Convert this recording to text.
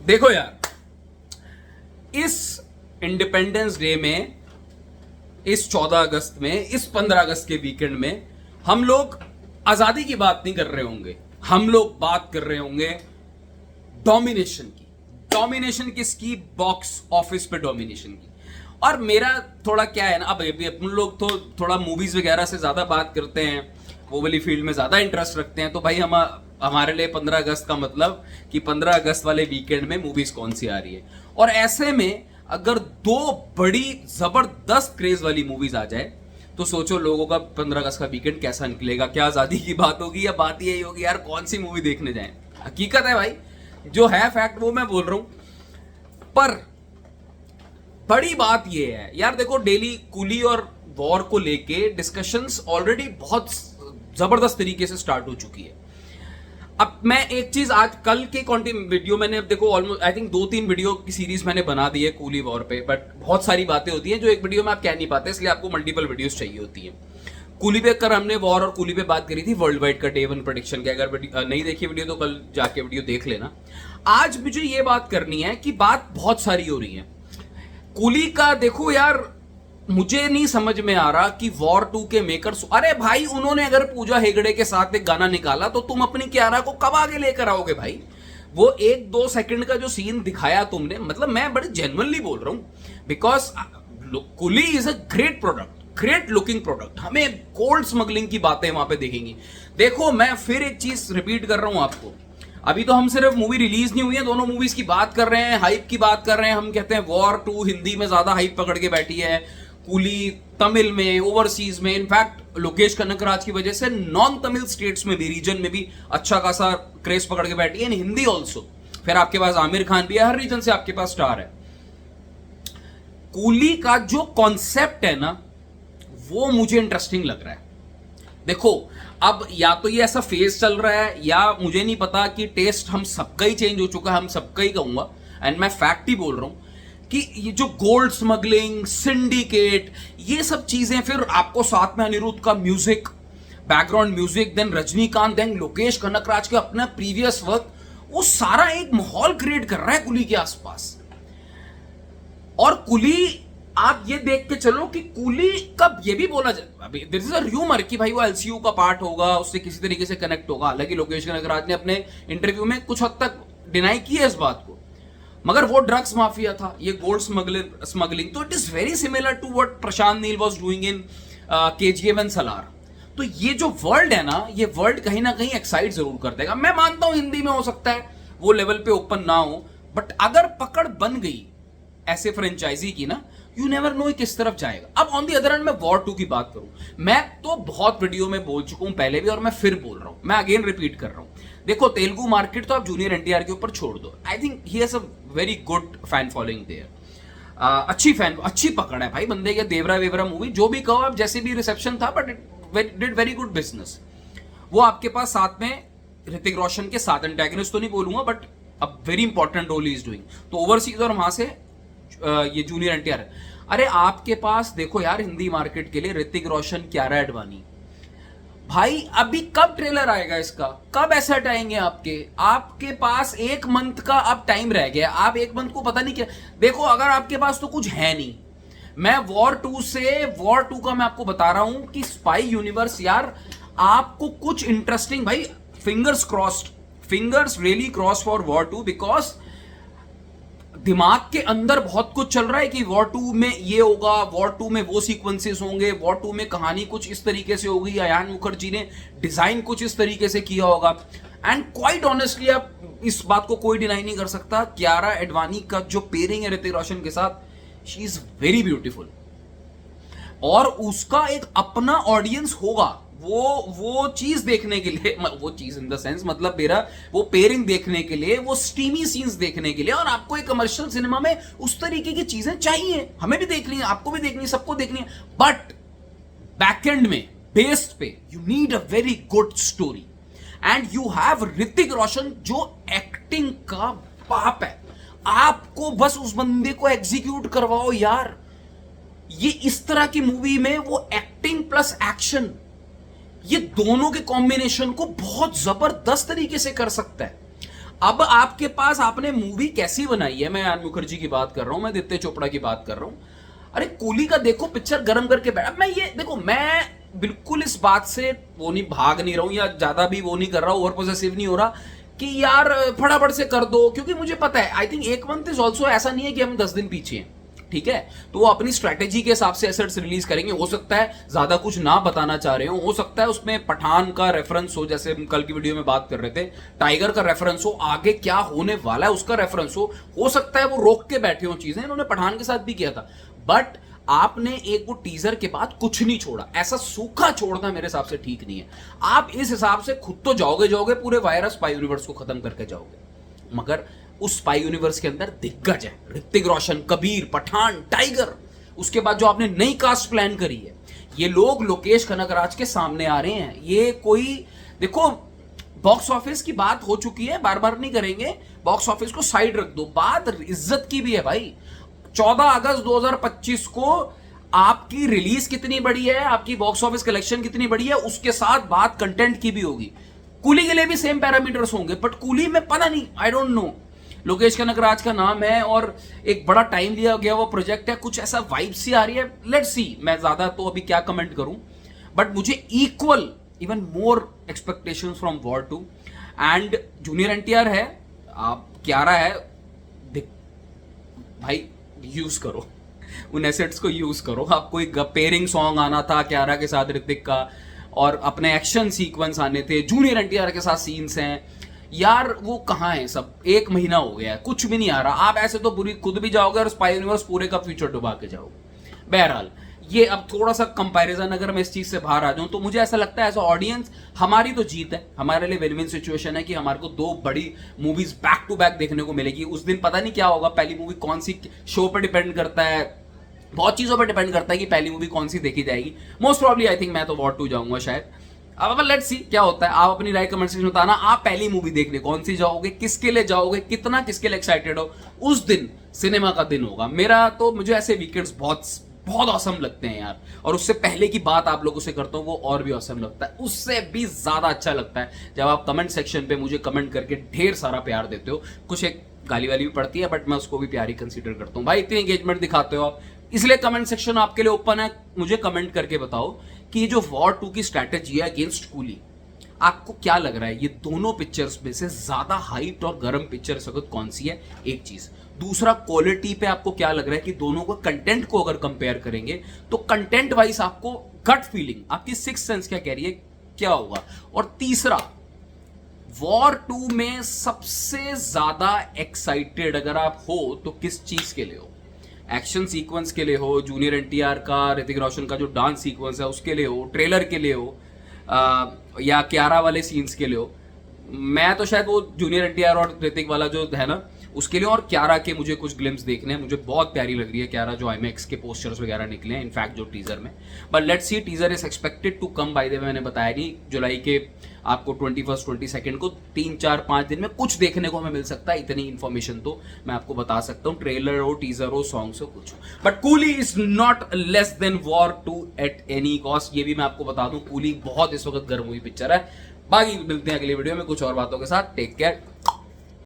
देखो यार, इस इंडिपेंडेंस डे में, इस 14 अगस्त में, इस 15 अगस्त के वीकेंड में हम लोग आजादी की बात नहीं कर रहे होंगे, हम लोग बात कर रहे होंगे डोमिनेशन की। डोमिनेशन किसकी? बॉक्स ऑफिस पे डोमिनेशन की। और मेरा थोड़ा क्या है ना, अब अपन लोग तो थोड़ा मूवीज वगैरह से ज्यादा बात करते हैं, वो वाली फील्ड में ज्यादा इंटरेस्ट रखते हैं, तो भाई हम हमारे लिए 15 अगस्त का मतलब कि 15 अगस्त वाले वीकेंड में मूवीज कौन सी आ रही है। और ऐसे में अगर दो बड़ी जबरदस्त क्रेज वाली मूवीज आ जाए तो सोचो लोगों का 15 अगस्त का वीकेंड कैसा निकलेगा। क्या आजादी की बात होगी या बात यही होगी यार कौन सी मूवी देखने जाएं। हकीकत है भाई, जो है फैक्ट वो मैं बोल रहा हूं। पर बड़ी बात ये है यार, देखो डेली कूली और वॉर को लेके डिस्कशंस ऑलरेडी बहुत जबरदस्त तरीके से स्टार्ट हो चुकी है। अब मैं एक चीज, आज कल के कंटेंट वीडियो मैंने, अब देखो ऑलमोस्ट आई थिंक 2-3 वीडियो की सीरीज मैंने बना दी है कूली वॉर पे, बट बहुत सारी बातें होती हैं जो एक वीडियो में आप कह नहीं पाते, इसलिए आपको मल्टीपल वीडियोस चाहिए होती हैं। कूली पे कर हमने वॉर और कूली पे बात करी थी वर्ल्ड वाइड का डे 1 प्रेडिक्शन के। अगर नहीं देखी वीडियो तो कल जाके वीडियो देख लेना। आज मुझे ये बात करनी है कि बात बहुत सारी हो रही है कूली का। देखो यार, मुझे नहीं समझ में आ रहा कि वॉर 2 के मेकर्स, अरे भाई उन्होंने अगर पूजा हेगड़े के साथ एक गाना निकाला तो तुम अपनी कियारा को कब आगे लेकर आओगे भाई? वो 1-2 सेकंड का जो सीन दिखाया तुमने, मतलब मैं बड़े जेन्युइनली बोल रहा हूं, because coolie is a great product, great looking product. हमें गोल्ड स्मगलिंग की बातें वहां पे देखेंगी। देखो मैं फिर एक चीज रिपीट कर रहा हूं आपको, अभी तो हम सिर्फ मूवी रिलीज नहीं हुई है, दोनों मूवीज की बात कर रहे हैं, हाइप की बात कर रहे हैं। हम कहते हैं वॉर 2 हिंदी में ज्यादा हाइप पकड़ के बैठी है, कूली तमिल में, ओवरसीज में, इनफैक्ट लोकेश कनकराज की वजह से नॉन तमिल स्टेट्स में भी, रीजन में भी अच्छा खासा क्रेज पकड़ के बैठी है, इन हिंदी ऑल्सो। फिर आपके पास आमिर खान भी है, हर रीजन से आपके पास स्टार है। कूली का जो कॉन्सेप्ट है ना, वो मुझे इंटरेस्टिंग लग रहा है। देखो अब या तो ये ऐसा फेज चल रहा है, या मुझे नहीं पता कि टेस्ट हम सबका ही चेंज हो चुका है, हम सबका ही कहूंगा, एंड मैं फैक्ट ही बोल रहा हूं कि ये जो गोल्ड स्मगलिंग, सिंडिकेट, ये सब चीजें, फिर आपको साथ में अनिरुद्ध का music, background music, then Rajinikanth, then Lokesh Kanagaraj के अपना प्रीवियस वर्क, वो सारा एक माहौल क्रिएट कर रहा है कुली के आसपास। और कुली, आप ये देख के चलो कि कूली कब, ये भी बोला जाए, अभी दिस इज अ र्यूमर कि भाई वो एलसीयू का पार्ट होगा, उससे किसी तरीके से कनेक्ट होगा। हालांकि लोकेश कनकराज ने अपने इंटरव्यू में कुछ हद तक डिनाई की है इस बात को, मगर वो ड्रग्स माफिया था, ये गोल्ड स्मगलिंग, तो it is very similar to what Prashanth Neel was doing in KGF and Salaar. तो ये जो वर्ल्ड है ना, ये वर्ल्ड कहीं ना कहीं एक्साइट जरूर कर देगा। मैं मानता हूं हिंदी में हो सकता है वो लेवल पे ओपन ना हो, बट अगर पकड़ बन गई ऐसे फ्रेंचाइजी की ना, यू नेवर नो किस तरफ जाएगा। अब ऑन दी अदर हैंड मैं वॉर 2 की बात करूं, मैं तो बहुत वीडियो में बोल चुका हूं पहले भी, और मैं फिर बोल रहा हूं, मैं अगेन रिपीट कर रहा हूं। देखो तेलुगु मार्केट तो आप जूनियर एनटीआर के ऊपर छोड़ दो, I think he has a very good fan following there, अच्छी पकड़ है भाई बंदे के। देवरा वेवरा मूवी जो भी कहो आप, जैसे भी रिसेप्शन था, but it did very good business. वो आपके पास साथ में ऋतिक रोशन के साथ, एंटेगनिस्ट तो नहीं बोलूंगा, but a very important role is doing. तो ओवरसीज और वहां से ये जूनियर एनटीआर है। अरे आपके पास देखो यार, हिंदी मार्केट के लिए ऋतिक रोशन, कियारा एडवाणी, भाई अभी कब ट्रेलर आएगा इसका, कब एसेट आएंगे आपके पास 1 मंथ का अब टाइम रह गया। आप 1 मंथ को पता नहीं क्या, देखो अगर आपके पास तो कुछ है नहीं, मैं वॉर 2 का मैं आपको बता रहा हूं कि स्पाई यूनिवर्स, यार आपको कुछ इंटरेस्टिंग, भाई fingers crossed, fingers really cross for war 2, because दिमाग के अंदर बहुत कुछ चल रहा है कि वॉर 2 में ये होगा, वॉर 2 में वो सीक्वेंसेस होंगे, वॉर 2 में कहानी कुछ इस तरीके से होगी, अयान मुखर्जी ने डिजाइन कुछ इस तरीके से किया होगा। एंड क्वाइट ऑनेस्टली आप इस बात को कोई डिनाई नहीं कर सकता, कियारा एडवाणी का जो पेयरिंग है ऋतिक रोशन के साथ, शी इज वेरी ब्यूटीफुल, और उसका एक अपना ऑडियंस होगा वो चीज देखने के लिए, वो चीज इन द सेंस मतलब मेरा वो पेयरिंग देखने के लिए, वो स्टीमी सीन्स देखने के लिए। और आपको एक कमर्शियल सिनेमा में उस तरीके की चीजें चाहिए, हमें भी देखनी है, आपको भी देखनी है, सबको देखनी है, बट बैकएंड में, बेस पे, you need a very good story, and you have Hrithik Roshan जो एक्टिंग का बाप है। आपको बस उस बंदे को एग्जीक्यूट करवाओ यार। ये इस तरह की मूवी में वो एक्टिंग प्लस एक्शन, ये दोनों के कॉम्बिनेशन को बहुत जबरदस्त तरीके से कर सकता है। अब आपके पास आपने मूवी कैसी बनाई है, मैं आन मुखर्जी की बात कर रहा हूं, मैं आदित्य चोपड़ा की बात कर रहा हूं। अरे कूली का देखो पिक्चर गर्म करके बैठा। मैं ये देखो, मैं बिल्कुल इस बात से वो नहीं भाग नहीं रहा हूं या ज्यादा भी वो नहीं कर रहा हूं, ओवर पॉजिटिव नहीं हो रहा कि यार फटाफट से कर दो, क्योंकि मुझे पता है आई थिंक एक मंथ इज ऑल्सो, ऐसा नहीं है कि हम 10 दिन पीछे हैं, ठीक है। तो वो अपनी स्ट्रैटेजी के हिसाब से एसेट्स रिलीज करेंगे। हो सकता है ज्यादा कुछ ना बताना चाह रहे हो सकता है उसमें पठान का रेफरेंस हो, जैसे हम कल की वीडियो में बात कर रहे थे, टाइगर का रेफरेंस हो, आगे क्या होने वाला है उसका रेफरेंस हो सकता है वो रोक के बैठे हो चीजें, इन्होंने पठान के साथ भी किया था। बट आपने एक वो टीजर के बाद कुछ नहीं छोड़ा, ऐसा सूखा छोड़ना मेरे हिसाब से ठीक नहीं है। आप इस हिसाब से खुद तो जाओगे पूरे वायरस स्पाई यूनिवर्स को खत्म करके जाओगे, मगर उस स्पाई यूनिवर्स के अंदर दिग्गज है, ऋतिक रोशन, कबीर, पठान, टाइगर। उसके बाद जो आपने नई कास्ट प्लान करी है, ये लोग लोकेश कनगराज के सामने आ रहे हैं। ये कोई देखो, बॉक्स ऑफिस की बात हो चुकी है, बार बार नहीं करेंगे, बॉक्स ऑफिस को साइड रख दो, बात इज्जत की भी है भाई। 14 अगस्त 2025 को आपकी रिलीज कितनी बड़ी है, आपकी बॉक्स ऑफिस कलेक्शन कितनी बड़ी है, उसके साथ बात कंटेंट की भी होगी। कूली के लिए भी सेम पैरामीटर्स होंगे, बट कूली में पता नहीं, I don't know, Lokesh Kanagaraj का नाम है और एक बड़ा टाइम लिया गया वो प्रोजेक्ट है, कुछ ऐसा वाइब सी आ रही है। लेट्स सी, मैं ज्यादा तो अभी क्या कमेंट करूं, बट मुझे equal even more expectation from war 2। And junior NTR है, आप क्यारा है, भाई यूज करो उन एसेट्स को, यूज करो। आप कोई पेयरिंग सॉन्ग आना था क्यारा के साथ ऋतिक का, और अपने एक्शन सीक्वेंस आने थे, जूनियर एनटीआर के साथ सीन्स हैं यार, वो कहाँ है सब? 1 महीना हो गया है, कुछ भी नहीं आ रहा। आप ऐसे तो बुरी खुद भी जाओगे और स्पाई यूनिवर्स पूरे का फ्यूचर डुबा के जाओगे। बहरहाल ये अब थोड़ा सा कंपैरिजन अगर मैं इस चीज से बाहर आ जाऊं तो मुझे ऐसा लगता है एज अ ऑडियंस हमारी तो जीत है, हमारे लिए विन विन सिचुएशन है कि हमारे को 2 बड़ी मूवीज बैक टू बैक देखने को मिलेगी। उस दिन पता नहीं क्या होगा, पहली मूवी कौन सी, शो पर डिपेंड करता है, बहुत चीजों पर डिपेंड करता है कि पहली मूवी कौन सी देखी जाएगी। मोस्ट प्रॉब्ली आई थिंक मैं तो वॉर 2 जाऊंगा शायद। अब लेट्स सी क्या होता है। आप अपनी राय कमेंट सेक्शन में बताना, आप पहली मूवी देखने कौन सी जाओगे, किसके लिए जाओगे, कितना किसके लिए एक्साइटेड हो। उस दिन सिनेमा का दिन होगा मेरा, तो मुझे ऐसे वीकेंड्स बहुत बहुत औसम लगते हैं यार। और उससे पहले की बात आप लोगों से करता हूं, वो और भी औसम लगता है, उससे भी ज्यादा अच्छा लगता है जब आप कमेंट सेक्शन पे मुझे कमेंट करके ढेर सारा प्यार देते हो। कुछ एक गाली वाली भी पड़ती है, बट मैं उसको भी प्यार ही कंसीडर करता हूं। भाई इतनी एंगेजमेंट दिखाते हो आप, इसलिए कमेंट सेक्शन आपके लिए ओपन है। मुझे कमेंट करके बताओ कि ये जो वॉर 2 की स्ट्रैटेजी है अगेंस्ट कूली, आपको क्या लग रहा है? ये दोनों पिक्चर्स में से ज्यादा हाइट और गर्म पिक्चर इस वक्त कौन सी है? एक चीज। दूसरा, क्वालिटी पे आपको क्या लग रहा है कि दोनों को कंटेंट को अगर कंपेयर करेंगे तो कंटेंट वाइज आपको गट फीलिंग, आपकी सिक्स सेंस क्या कह रही है, क्या होगा? और तीसरा, वॉर 2 में सबसे ज्यादा एक्साइटेड अगर आप हो तो किस चीज के लिए हो? एक्शन सीक्वेंस के लिए हो, जूनियर एनटीआर का, ऋतिक रोशन का जो डांस सीक्वेंस है उसके लिए हो, ट्रेलर के लिए हो, या क्यारा वाले सीन्स के लिए हो? मैं तो शायद वो जूनियर एनटीआर और ऋतिक वाला जो है ना उसके लिए, और क्यारा के मुझे कुछ ग्लिम्स देखने हैं, मुझे बहुत प्यारी लग रही है क्यारा, जो IMAX के पोस्टर्स वगैरह निकले हैं इनफैक्ट जो टीजर में। But let's see, teaser is expected to come, by the way मैंने बताया नहीं, जुलाई के आपको 21 22 को 3 4 5 दिन में कुछ देखने को हमें मिल सकता है। इतनी इन्फॉर्मेशन तो मैं आपको बता सकता हूँ, ट्रेलर हो, टीजर हो, सॉन्ग्स हो, कुछ हो। But coolie is not less than war 2 at any cost, ये भी मैं आपको बता दूं। कूली बहुत इस वक्त गर्म हुई पिक्चर है। बाकी मिलते हैं अगली वीडियो में कुछ और बातों के साथ। Take care.